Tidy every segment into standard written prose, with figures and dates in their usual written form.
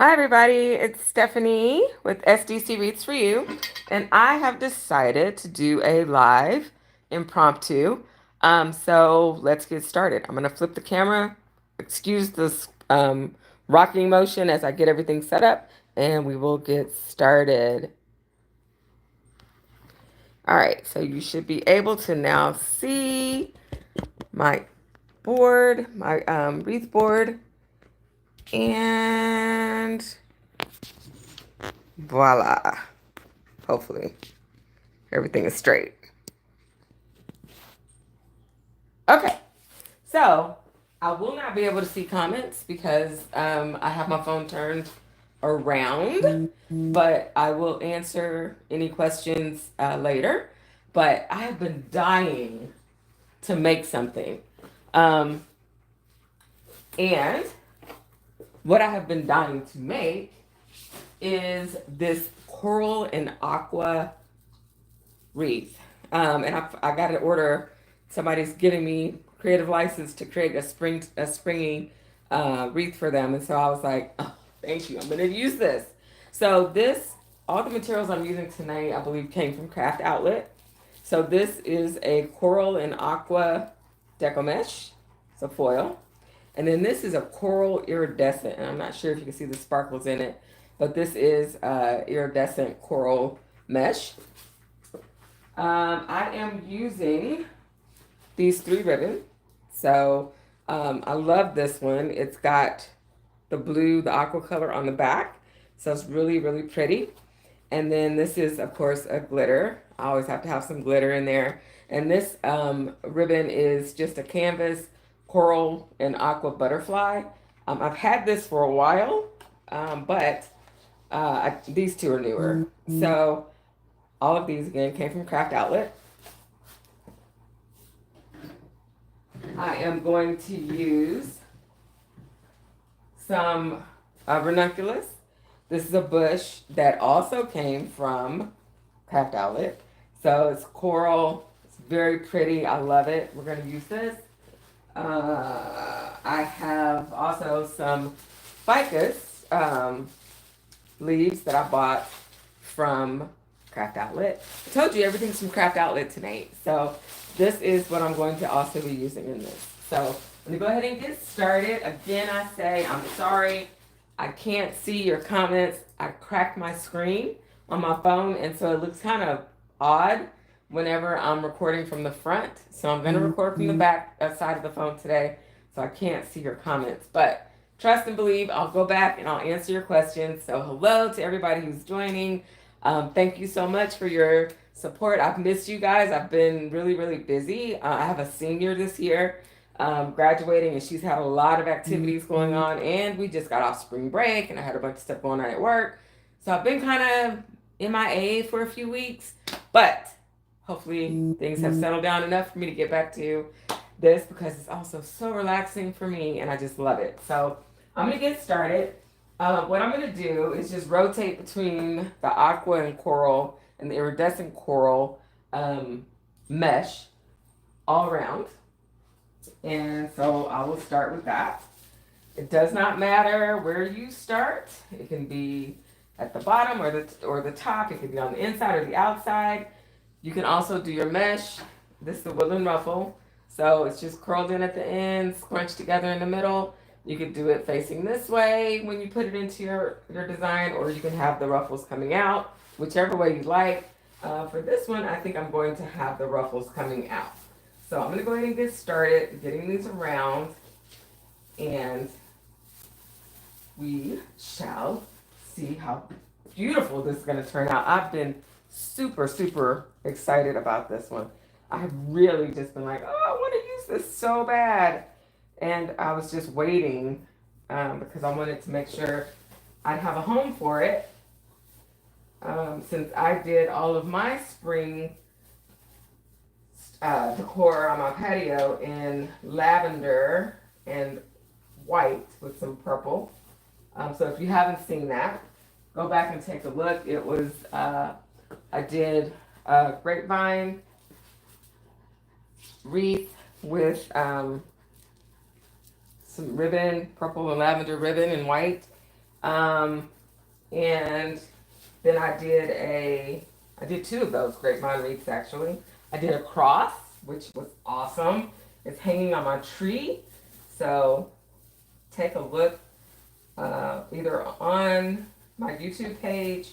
Hi, everybody. It's Stephanie with SDC Wreaths for you. And I have decided to do a live impromptu. So let's get started. I'm going to flip the camera. Excuse this rocking motion as I get everything set up, and we will get started. All right. So you should be able to now see my board, my wreath board. And voila. Hopefully, everything is straight. Okay, so I will not be able to see comments because I have my phone turned around, but I will answer any questions later. But I have been dying to make something. Um, and what I have been dying to make is this coral and aqua wreath. And I got an order. Somebody's giving me creative license to create a springy wreath for them, and so I was like, oh, thank you. I'm gonna use this. So all the materials I'm using tonight, I believe, came from Craft Outlet. So this is a coral and aqua deco mesh, so foil, and then this is a coral iridescent. And I'm not sure if you can see the sparkles in it, but this is iridescent coral mesh. I am using these 3 ribbons. So I love this one. It's got the blue, the aqua color on the back. So it's really, really pretty. And then this is, of course, a glitter. I always have to have some glitter in there. And this ribbon is just a canvas coral and aqua butterfly. I've had this for a while, but these 2 are newer. So all of these, again, came from Craft Outlet. I am going to use some ranunculus. This is a bush that also came from Craft Outlet. So it's coral. It's very pretty. I love it. We're going to use this. I have also some ficus leaves that I bought from Craft Outlet. I told you everything's from Craft Outlet tonight. So this is what I'm going to also be using in this. So let me go ahead and get started. Again, I say I'm sorry. I can't see your comments. I cracked my screen on my phone, and so it looks kind of odd whenever I'm recording from the front. So I'm going to record from the back side of the phone today, so I can't see your comments. But trust and believe, I'll go back and I'll answer your questions. So hello to everybody who's joining. Thank you so much for your support. I've missed you guys. I've been really, really busy. I have a senior this year graduating, and she's had a lot of activities going on, and we just got off spring break, and I had a bunch of stuff going on at work. So I've been kind of MIA for a few weeks, but hopefully things have settled down enough for me to get back to this because it's also so relaxing for me, and I just love it. So I'm going to get started. What I'm going to do is just rotate between the aqua and coral and the iridescent coral mesh all around. And so I will start with that. It does not matter where you start. It can be at the bottom or the top. It can be on the inside or the outside. You can also do your mesh. This is the woodland ruffle. So it's just curled in at the ends, scrunched together in the middle. You could do it facing this way when you put it into your design, or you can have the ruffles coming out, whichever way you like. For this one, I think I'm going to have the ruffles coming out. So I'm going to go ahead and get started getting these around, and we shall see how beautiful this is going to turn out. I've been super, super excited about this one. I've really just been like, oh, I want to use this so bad. And I was just waiting because I wanted to make sure I'd have a home for it. Since I did all of my spring decor on my patio in lavender and white with some purple. So if you haven't seen that, go back and take a look. It was, I did a grapevine wreath with some ribbon, purple and lavender ribbon and white. And then I did two of those grapevine wreaths actually. I did a cross, which was awesome. It's hanging on my tree. So take a look either on my YouTube page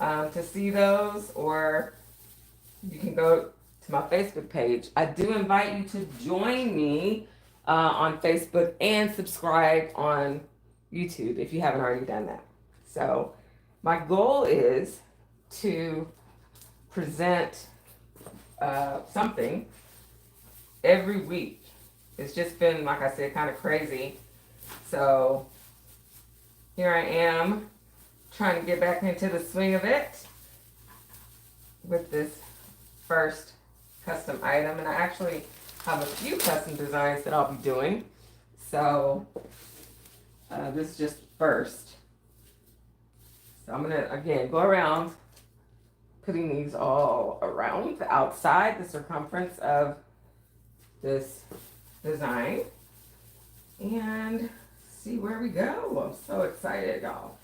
to see those, or you can go to my Facebook page. I do invite you to join me on Facebook and subscribe on YouTube if you haven't already done that. So my goal is to present something every week. It's just been, like I said, kind of crazy. So here I am trying to get back into the swing of it with this first custom item. And I actually have a few custom designs that I'll be doing. So this is just first. So I'm gonna, again, go around putting these all around the outside, the circumference of this design, and see where we go. I'm so excited, y'all.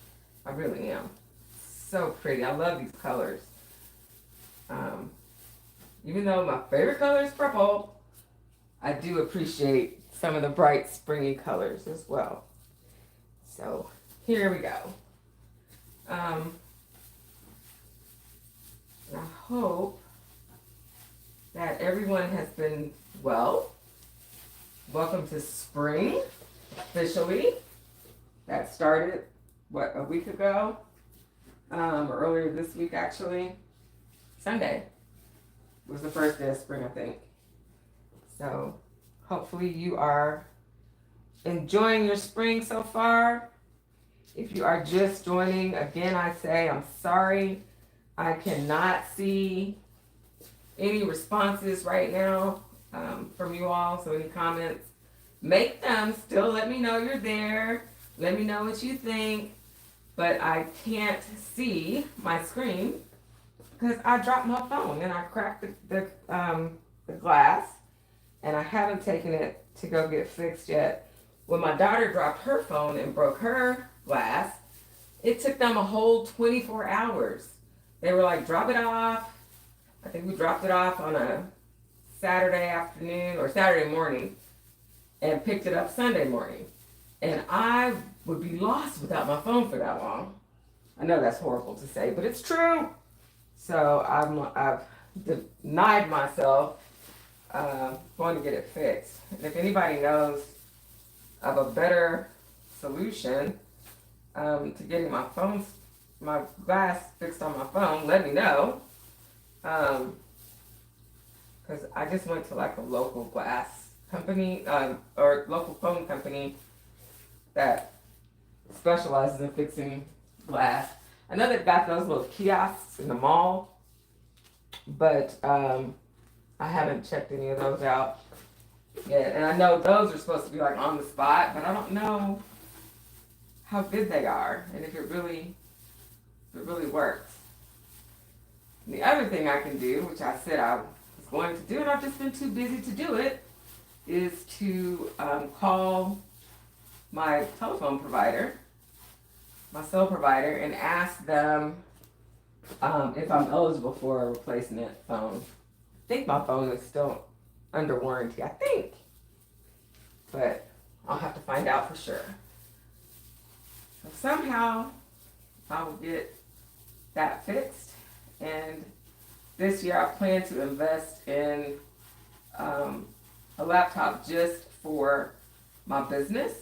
I really am. So pretty. I love these colors. Even though my favorite color is purple, I do appreciate some of the bright springy colors as well. So here we go. I hope that everyone has been well. Welcome to spring, officially. That started, what, a week ago? Or earlier this week, actually. Sunday was the first day of spring, I think. So hopefully you are enjoying your spring so far. If you are just joining, again, I say I'm sorry. I cannot see any responses right now from you all. So any comments, make them. Still let me know you're there. Let me know what you think. But I can't see my screen because I dropped my phone and I cracked the glass, and I haven't taken it to go get fixed yet. When my daughter dropped her phone and broke her glass, it took them a whole 24 hours. They were like, drop it off. I think we dropped it off on a Saturday afternoon or Saturday morning and picked it up Sunday morning. And I would be lost without my phone for that long. I know that's horrible to say, but it's true. So I've denied myself going to get it fixed. And if anybody knows of a better solution to getting my glass fixed on my phone, let me know. Because I just went to like a local glass company or local phone company that specializes in fixing glass. I know they've got those little kiosks in the mall, but I haven't checked any of those out yet. And I know those are supposed to be like on the spot, but I don't know how good they are and if it really works. And the other thing I can do, which I said I was going to do and I've just been too busy to do it, is to call my telephone provider, my cell provider, and ask them if I'm eligible for a replacement phone. I think my phone is still under warranty, I think. But I'll have to find out for sure. So somehow I will get that fixed. And this year I plan to invest in a laptop just for my business.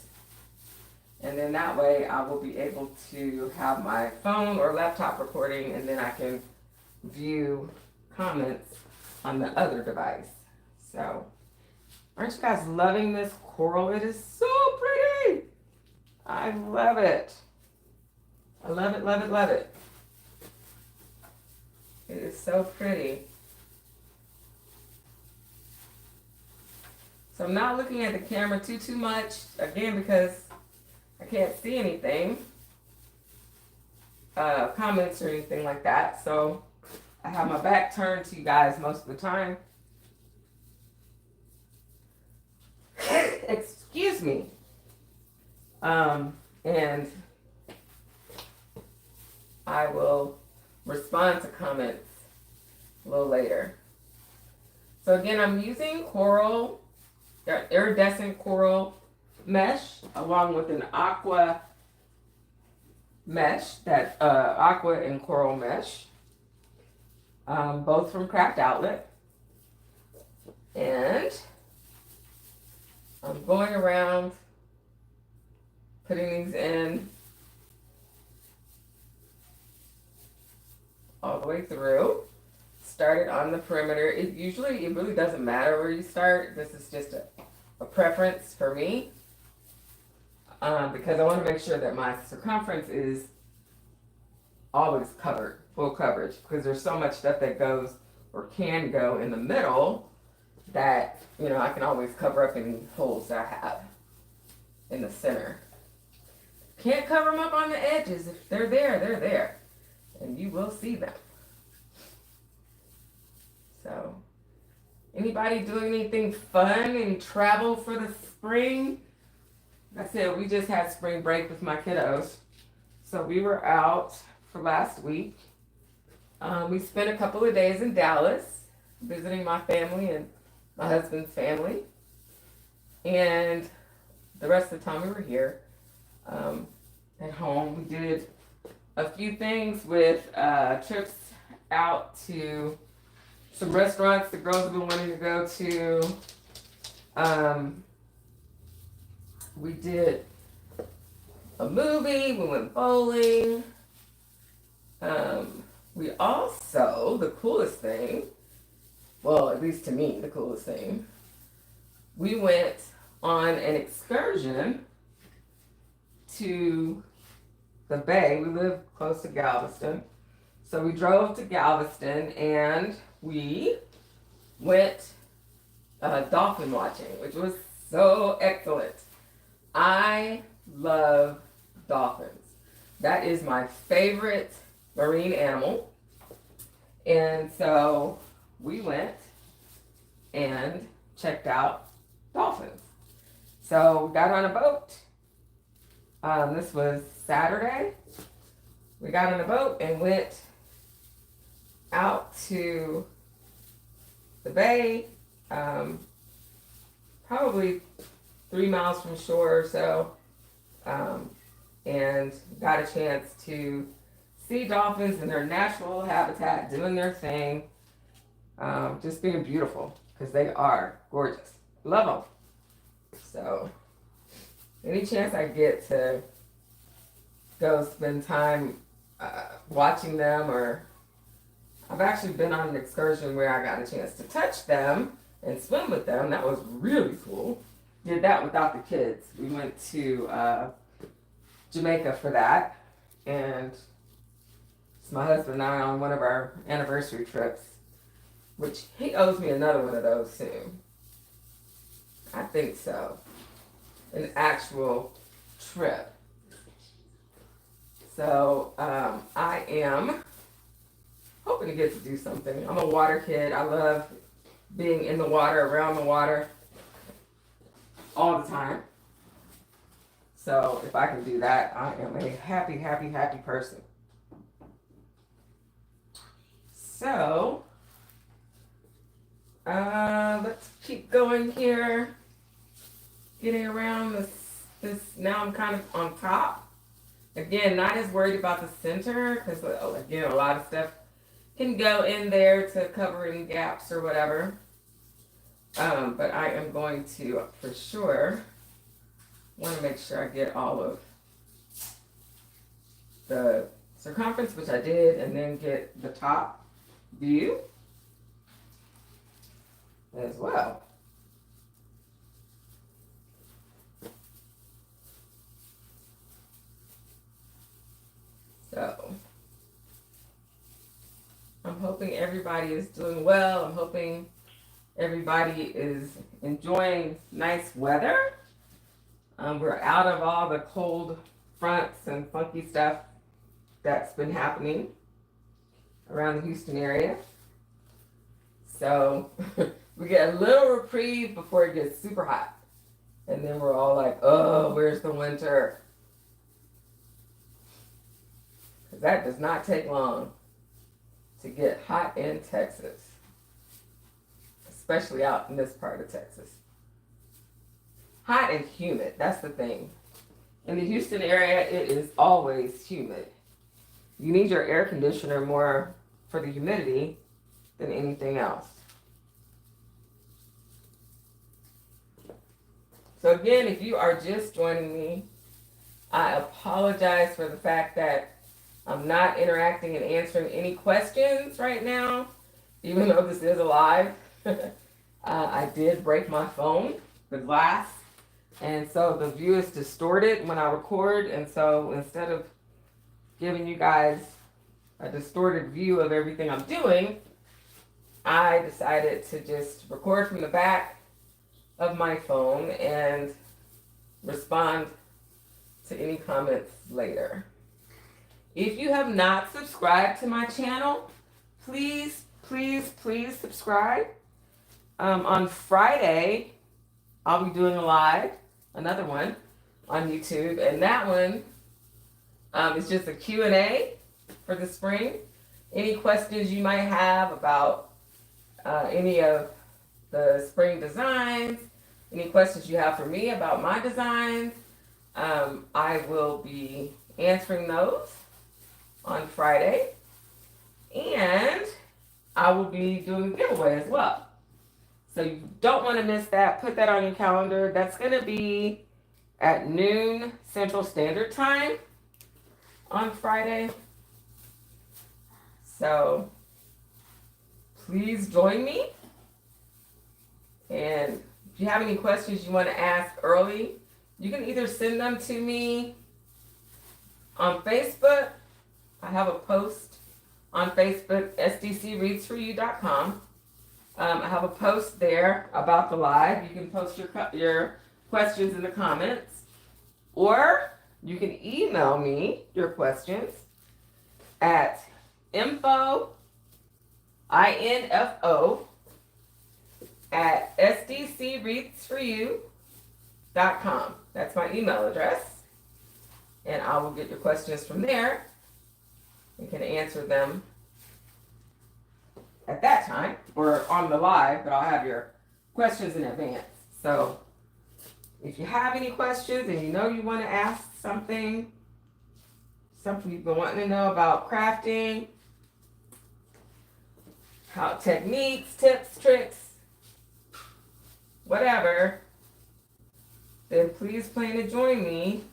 And then that way I will be able to have my phone or laptop recording, and then I can view comments on the other device. So, aren't you guys loving this coral? It is so pretty. I love it. I love it, love it, love it. It is so pretty. So I'm not looking at the camera too much, again, because I can't see anything, comments or anything like that. So I have my back turned to you guys most of the time. Excuse me. And I will respond to comments a little later. So again, I'm using coral, iridescent coral mesh, along with an aqua mesh, that aqua and coral mesh, both from Craft Outlet. And I'm going around putting these in all the way through. Started on the perimeter. It really doesn't matter where you start. This is just a preference for me, because I want to make sure that my circumference is always covered, full coverage, because there's so much stuff that goes or can go in the middle that, I can always cover up any holes that I have in the center. Can't cover them up on the edges. If they're there, they're there. And you will see them. So, anybody doing anything fun? Any travel for the spring? Like I said, we just had spring break with my kiddos. So we were out for last week. We spent a couple of days in Dallas visiting my family and my husband's family. And the rest of the time we were here at home. We did a few things with trips out to some restaurants the girls have been wanting to go to. We did a movie, we went bowling. We also, the coolest thing, well, at least to me, the coolest thing, we went on an excursion to the bay. We live close to Galveston. So we drove to Galveston and we went dolphin watching, which was so excellent. I love dolphins. That is my favorite marine animal. And so we went and checked out dolphins. So we got on a boat. This was Saturday. We got on a boat and went out to the bay, probably 3 miles from shore or so, and got a chance to see dolphins in their natural habitat, doing their thing, just being beautiful, because they are gorgeous. Love them. So, any chance I get to go spend time watching them, or I've actually been on an excursion where I got a chance to touch them and swim with them. That was really cool. Did that without the kids. We went to Jamaica for that, and it's my husband and I on one of our anniversary trips, which he owes me another one of those soon. I think so. An actual trip. So I am hoping to get to do something. I'm a water kid. I love being in the water, around the water, all the time. So if I can do that, I am a happy, happy, happy person. So let's keep going here. Getting around this. Now I'm kind of on top. Again, not as worried about the center, because again, a lot of stuff can go in there to cover any gaps or whatever. But I am going to, for sure, want to make sure I get all of the circumference, which I did, and then get the top view as well. So, I'm hoping everybody is doing well. I'm hoping everybody is enjoying nice weather. We're out of all the cold fronts and funky stuff that's been happening around the Houston area. So, we get a little reprieve before it gets super hot. And then we're all like, oh, where's the winter? because that does not take long to get hot in Texas, especially out in this part of Texas. Hot and humid, that's the thing. In the Houston area, it is always humid. You need your air conditioner more for the humidity than anything else. So again, if you are just joining me, I apologize for the fact that I'm not interacting and answering any questions right now, even though this is a live. I did break my phone, the glass, and so the view is distorted when I record, and so instead of giving you guys a distorted view of everything I'm doing, I decided to just record from the back of my phone and respond to any comments later. If you have not subscribed to my channel, please subscribe. On Friday, I'll be doing a live, another one, on YouTube, and that one is just a Q&A for the spring. Any questions you might have about any of the spring designs, any questions you have for me about my designs, I will be answering those on Friday. And I will be doing a giveaway as well. So you don't want to miss that. Put that on your calendar. That's going to be at noon Central Standard Time on Friday. So please join me. And if you have any questions you want to ask early, you can either send them to me on Facebook. I have a post on Facebook, sdcwreathsforyou.com. I have a post there about the live. You can post your questions in the comments, or you can email me your questions at info at sdcwreathsforyou.com. That's my email address, and I will get your questions from there. You can answer them at that time or on the live, but I'll have your questions in advance. So if you have any questions and you know you want to ask something you've been wanting to know about crafting, how techniques, tips, tricks, whatever, then please plan to join me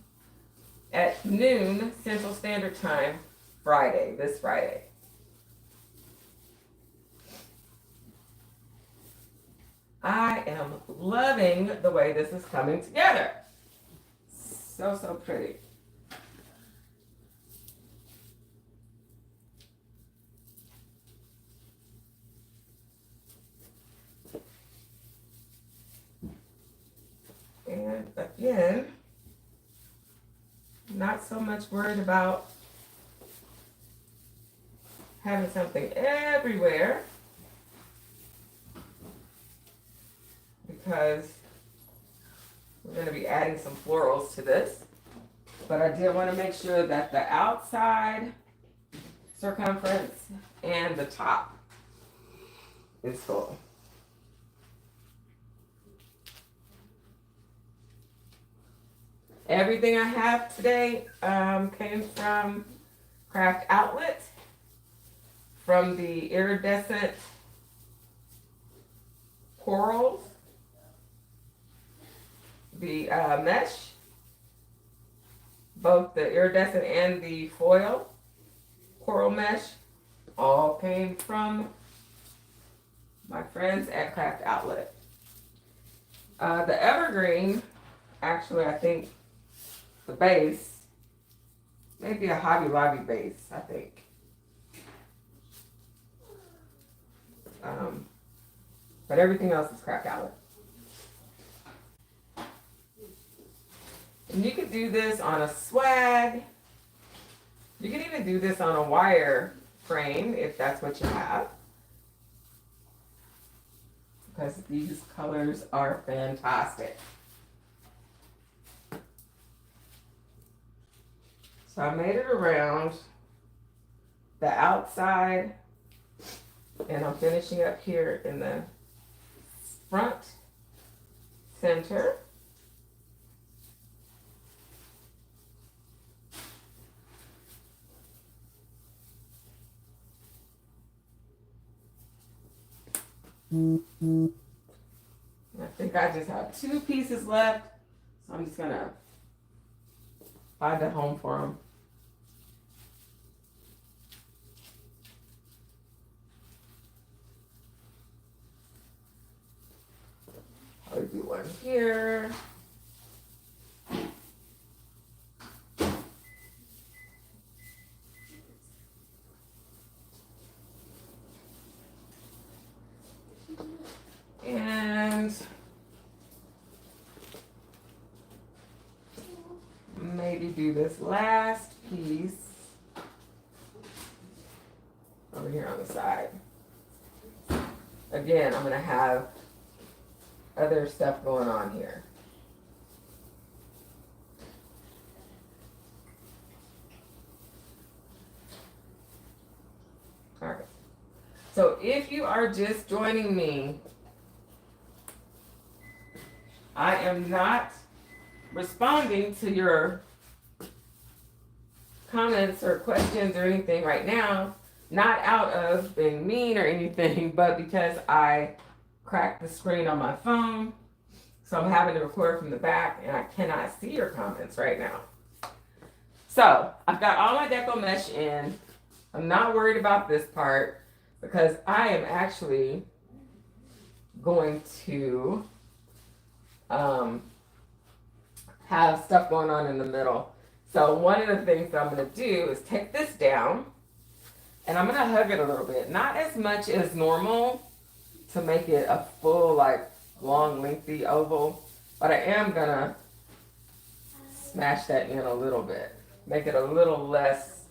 at noon Central Standard Time this Friday. I am loving the way this is coming together. So pretty. And again, not so much worried about having something everywhere, because we're going to be adding some florals to this. But I did want to make sure that the outside circumference and the top is full. Everything I have today came from Craft Outlet, from the iridescent corals, the mesh, both the iridescent and the foil coral mesh, all came from my friends at Craft Outlet. The evergreen, actually, I think the base, maybe a Hobby Lobby base, I think. But everything else is Craft Outlet. And you could do this on a swag. You can even do this on a wire frame if that's what you have, because these colors are fantastic. So I made it around the outside, and I'm finishing up here in the front center. I think I just have 2 pieces left, so I'm just gonna find a home for them. I'll do one here. And maybe do this last piece over here on the side. Again, I'm gonna have other stuff going on here. All right. So if you are just joining me, I am not responding to your comments or questions or anything right now, not out of being mean or anything, but because I cracked the screen on my phone, so I'm having to record from the back and I cannot see your comments right now. So I've got all my deco mesh in. I'm not worried about this part because I am actually going to have stuff going on in the middle. So one of the things that I'm going to do is take this down and I'm going to hug it a little bit. Not as much as normal to make it a full, like, long, lengthy oval, but I am going to smash that in a little bit. Make it a little less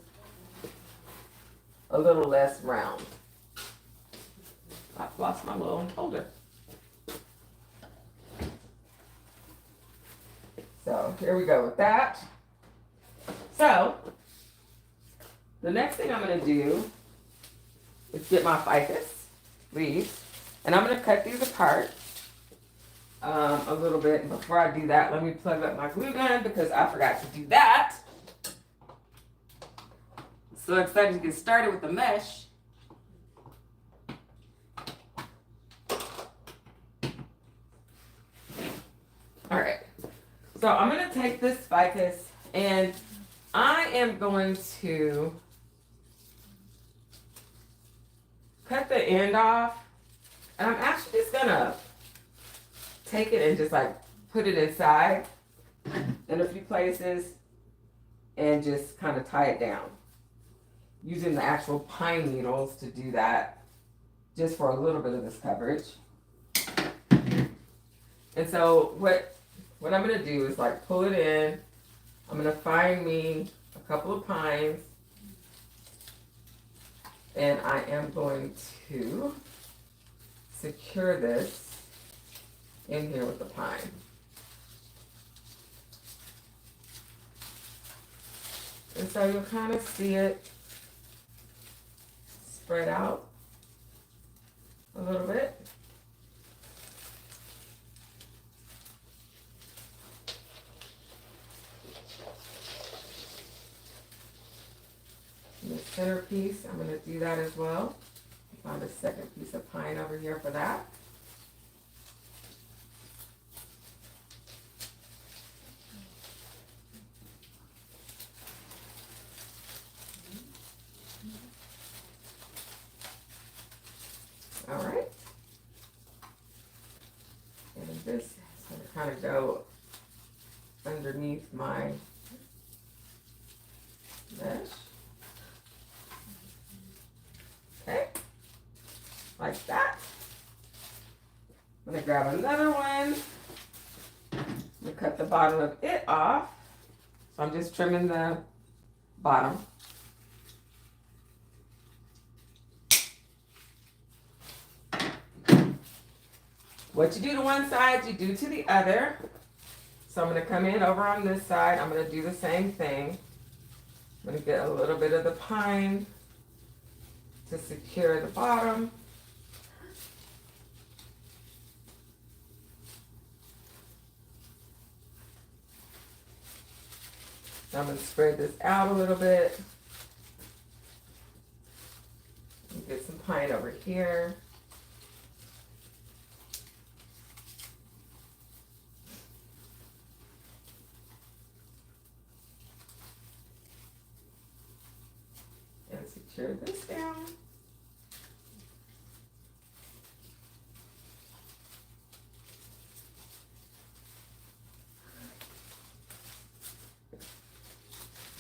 round. I've lost my little holder. So here we go with that. So the next thing I'm going to do is get my ficus leaves, and I'm going to cut these apart a little bit. And before I do that, let me plug up my glue gun because I forgot to do that. So excited to get started with the mesh. All right. So I'm going to take this ficus and I am going to cut the end off. And I'm actually just going to take it and just like put it inside in a few places and just kind of tie it down. Using the actual pine needles to do that just for a little bit of this coverage. And so what I'm going to do is like pull it in. I'm going to find me a couple of pines and I am going to secure this in here with the pine. And so you'll kind of see it spread out a little bit. And the centerpiece, I'm going to do that as well. Find a second piece of pine over here for that. All right. And this is going to kind of go underneath my mesh. Okay. Like that. I'm going to grab another one. I'm going to cut the bottom of it off. So I'm just trimming the bottom. What you do to one side, you do to the other. So I'm going to come in over on this side. I'm going to do the same thing. I'm going to get a little bit of the pine to secure the bottom. So I'm going to spread this out a little bit. Get some pine over here. And secure this down.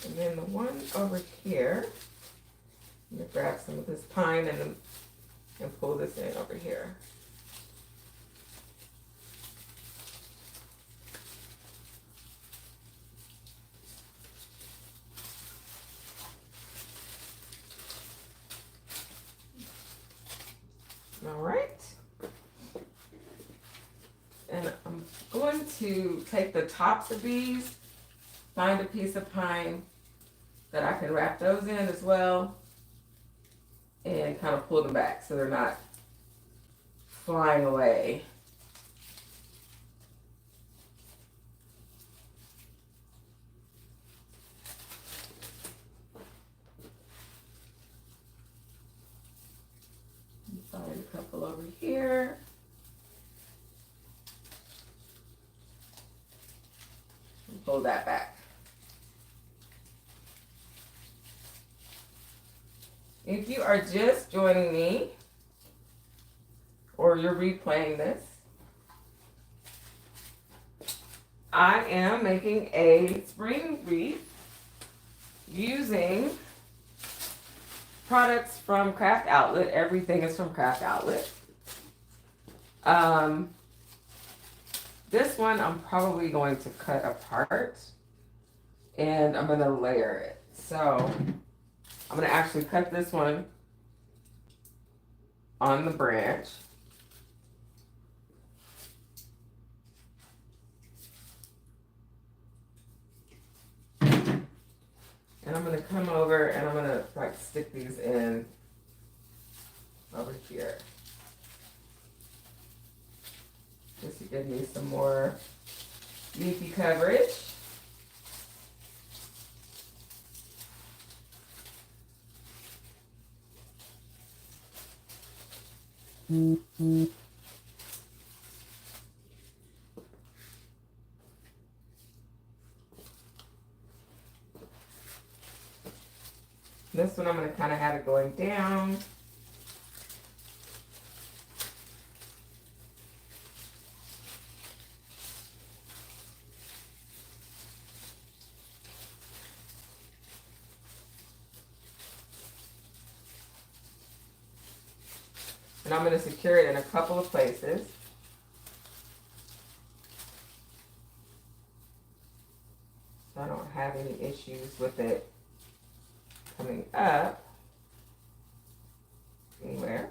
And then the one over here, I'm going to grab some of this pine and pull this in over here. All right. And I'm going to take the tops of these, find a piece of pine that I can wrap those in as well, and kind of pull them back so they're not flying away. Find a couple over here. And pull that back. If you are just joining me, or you're replaying this, I am making a spring wreath using products from Craft Outlet. Everything is from Craft Outlet. This one I'm probably going to cut apart and I'm going to layer it. So I'm going to actually cut this one on the branch. And I'm going to come over and I'm going to like stick these in over here. Just to give me some more leafy coverage. This one I'm going to kind of have it going down. And I'm going to secure it in a couple of places. So I don't have any issues with it coming up anywhere.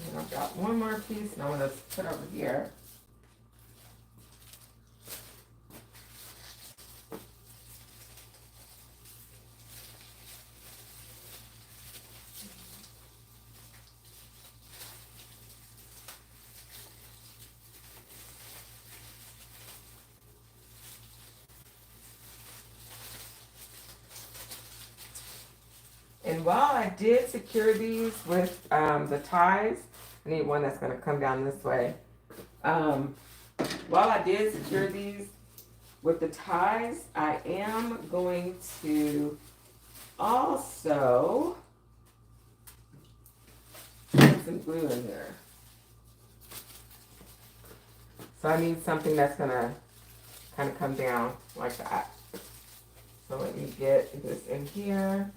And I've got one more piece and I'm going to put over here. And while I did secure these with the ties, I need one that's going to come down this way. While I did secure these with the ties, I am going to also put some glue in here. So I need something that's going to kind of come down like that. So let me get this in here.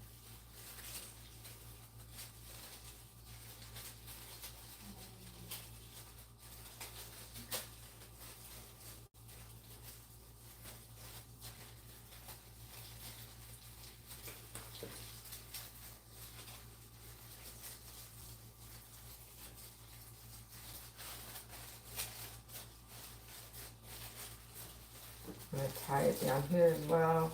I'm going to tie it down here as well.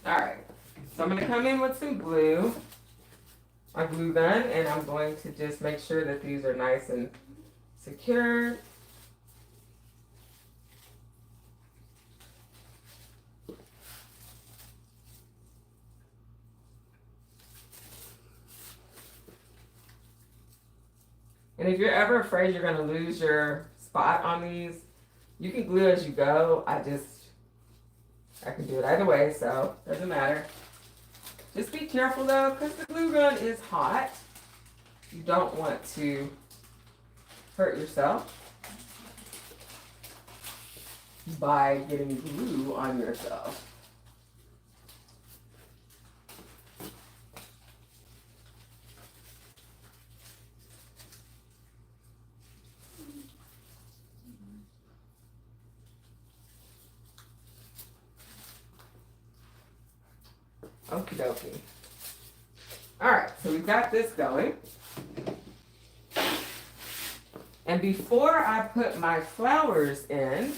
Alright, so I'm going to come in with some glue, my glue gun, and I'm going to just make sure that these are nice and secured. And if you're ever afraid you're going to lose your spot on these, you can glue as you go. I can do it either way, so it doesn't matter. Just be careful though, because the glue gun is hot. You don't want to hurt yourself by getting glue on yourself. Okie dokie. Alright, so we've got this going. And before I put my flowers in,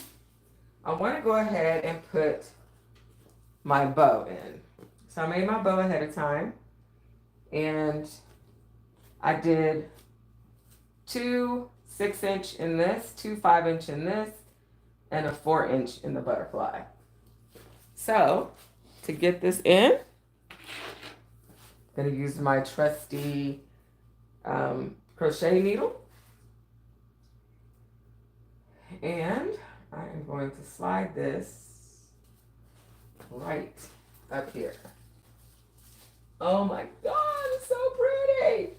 I want to go ahead and put my bow in. So I made my bow ahead of time. And I did 2 6-inch in this, 2 5-inch in this, and a 4-inch in the butterfly. So to get this in, I'm going to use my trusty crochet needle. And I am going to slide this right up here. Oh my God, it's so pretty.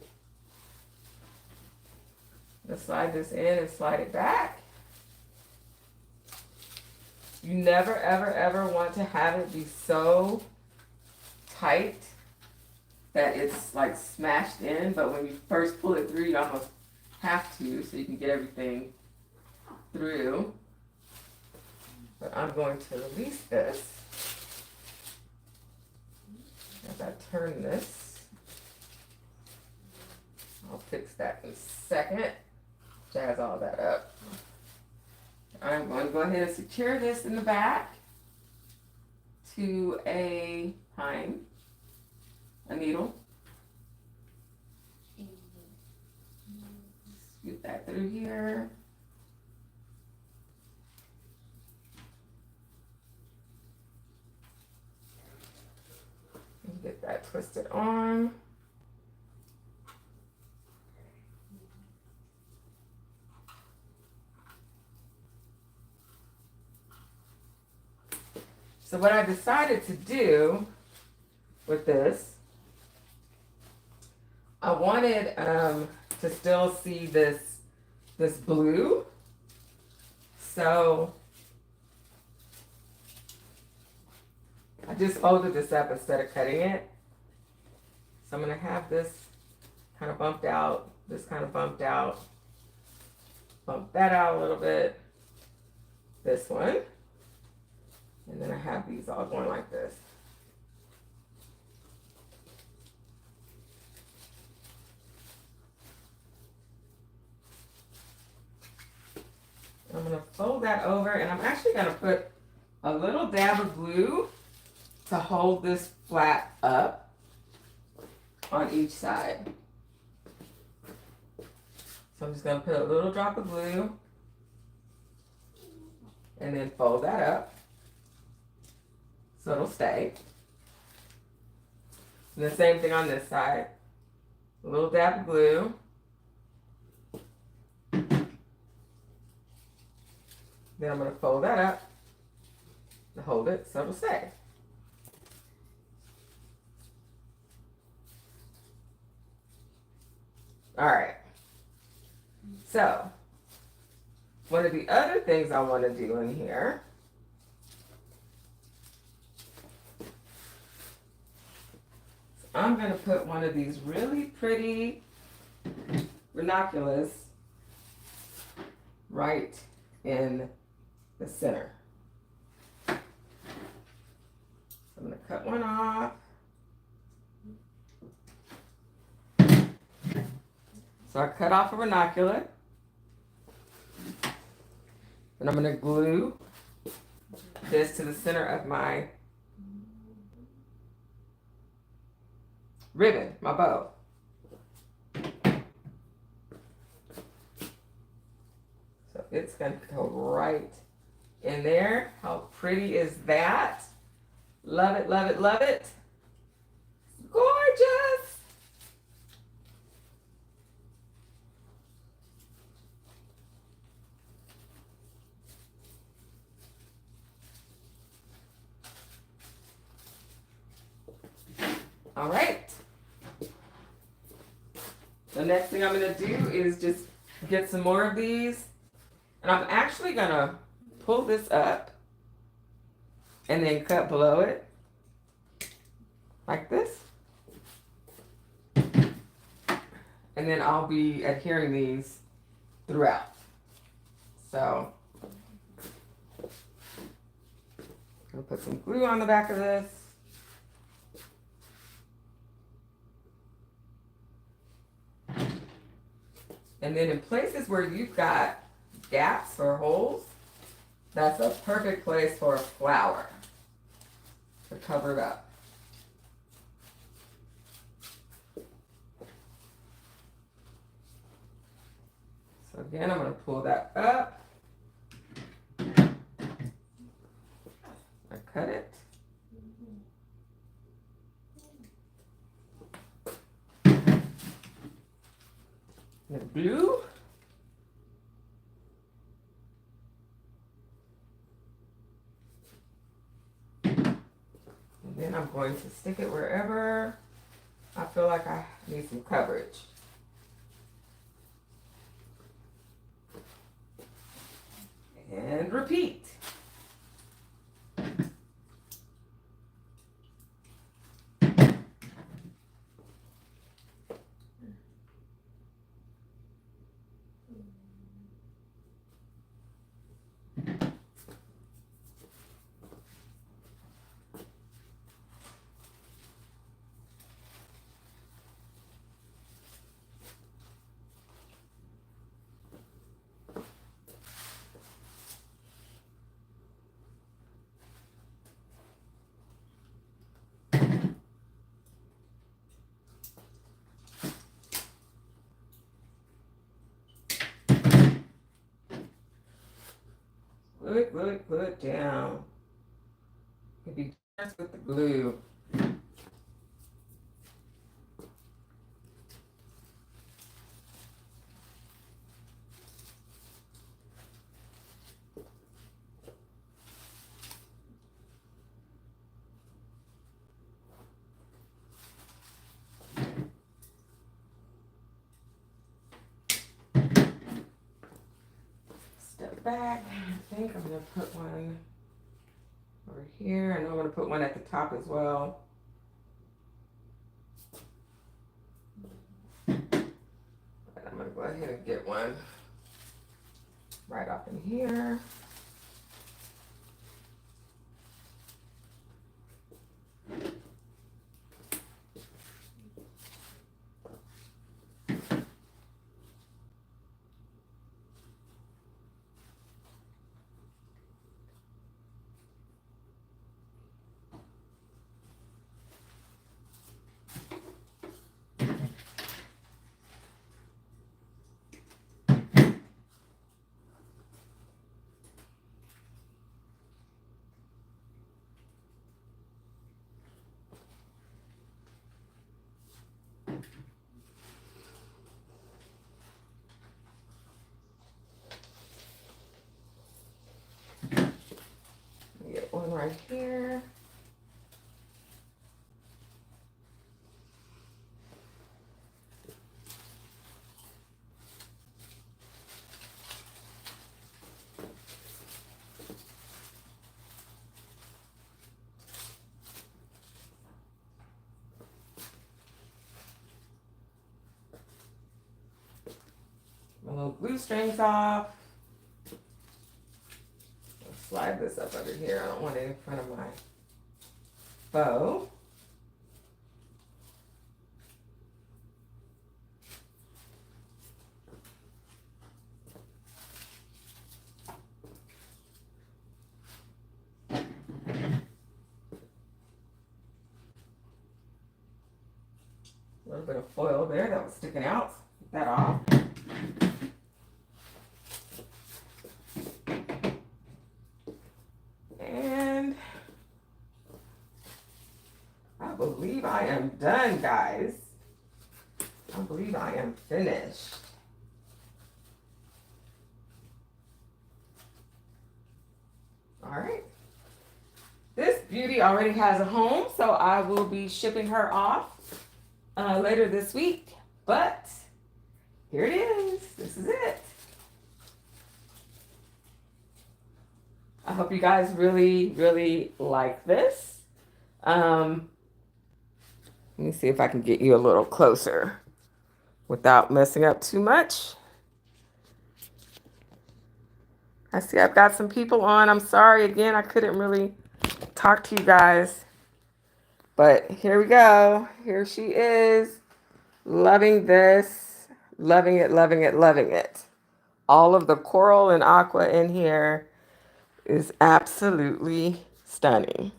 Let's slide this in and slide it back. You never, ever, ever want to have it be so tight that it's like smashed in, but when you first pull it through, you almost have to so you can get everything through. But I'm going to release this as I turn this. I'll fix that in a second. Jazz all that up. I'm going to go ahead and secure this in the back to a pine, a needle. Scoot that through here. And get that twisted on. So what I decided to do with this, I wanted to still see this blue. So I just folded this up instead of cutting it. So I'm going to have this kind of bumped out, this kind of bumped out, bump that out a little bit, this one. And then I have these all going like this. I'm going to fold that over, and I'm actually going to put a little dab of glue to hold this flat up on each side. So I'm just going to put a little drop of glue and then fold that up so it'll stay. And the same thing on this side. A little dab of glue. Then I'm going to fold that up to hold it so it'll stay. All right. So, one of the other things I want to do in here I'm going to put one of these really pretty ranunculus right in the center. So I'm going to cut one off. So I cut off a ranunculus. And I'm going to glue this to the center of my ribbon, my bow. So it's going to go right in there. How pretty is that? Love it, love it, love it. Gorgeous. All right. The next thing I'm going to do is just get some more of these. And I'm actually going to pull this up and then cut below it like this. And then I'll be adhering these throughout. So I'll put some glue on the back of this. And then in places where you've got gaps or holes, that's a perfect place for a flower to cover it up. So again, I'm going to pull that up. I cut it. The blue. And then I'm going to stick it wherever I feel like I need some coverage. And repeat. Glue it down. If you just with the glue. Step back. I think I'm going to put one over here. I know I'm going to put one at the top as well. But I'm going to go ahead and get one right up in here. Get one right here. glue strings off. I'll slide this up under here. I don't want it in front of my bow. A little bit of foil there that was sticking out. Get that off. And I believe I am done, guys. I believe I am finished. All right. This beauty already has a home, so I will be shipping her off later this week. But here it is. This is it. I hope you guys really, really like this. Let me see if I can get you a little closer without messing up too much. I see I've got some people on. I'm sorry again, I couldn't really talk to you guys. But here we go. Here she is. Loving this. Loving it, loving it, loving it. All of the coral and aqua in here is absolutely stunning.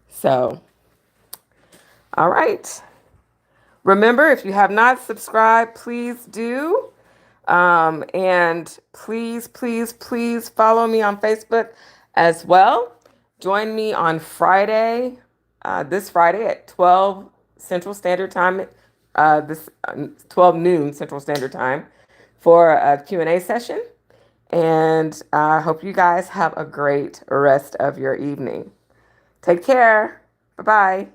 So, all right. Remember, if you have not subscribed, please do. And please, please, please follow me on Facebook as well. Join me on Friday, this Friday at 12 Central Standard Time, 12 noon Central Standard Time for a Q&A session. And I hope you guys have a great rest of your evening. Take care. Bye-bye.